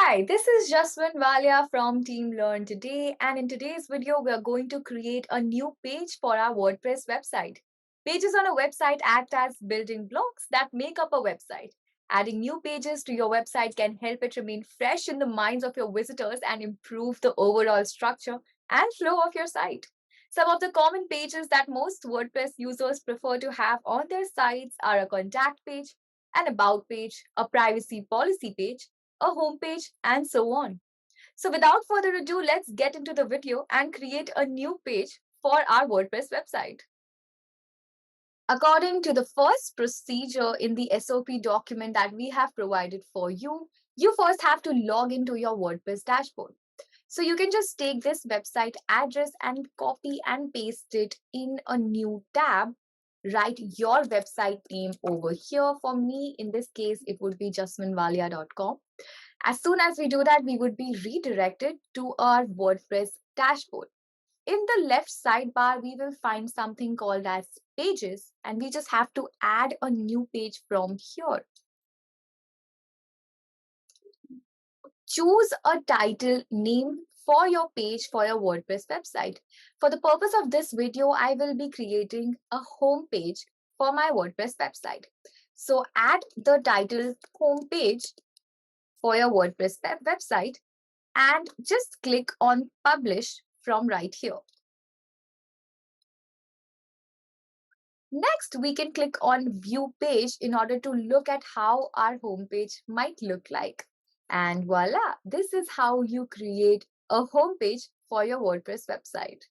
Hi, this is Jaswin Walia from Team Learn Today, and in today's video, we are going to create a new page for our WordPress website. Pages on a website act as building blocks that make up a website. Adding new pages to your website can help it remain fresh in the minds of your visitors and improve the overall structure and flow of your site. Some of the common pages that most WordPress users prefer to have on their sites are a contact page, an about page, a privacy policy page, a homepage, and so on. So without further ado, let's get into the video and create a new page for our WordPress website. According to the first procedure in the SOP document that we have provided for you, you first have to log into your WordPress dashboard. So you can just take this website address and copy and paste it in a new tab. Write your website name over here. For me, in this case, it would be jasminwalia.com. As soon as we do that, we would be redirected to our WordPress dashboard. In the left sidebar, we will find something called as pages, and we just have to add a new page from here. Choose a title name for your page for your WordPress website. For the purpose of this video, I will be creating a home page for my WordPress website. So add the title home page for your WordPress website and just click on publish from right here. Next, we can click on view page in order to look at how our homepage might look like. And voila, this is how you create a homepage for your WordPress website.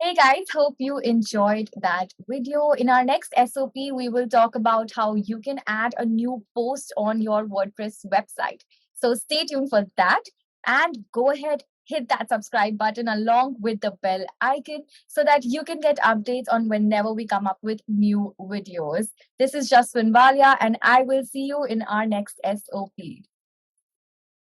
Hey guys, hope you enjoyed that video. In our next SOP, we will talk about how you can add a new post on your WordPress website. So stay tuned for that and go ahead, hit that subscribe button along with the bell icon so that you can get updates on whenever we come up with new videos. This is Jaswin Walia and I will see you in our next SOP.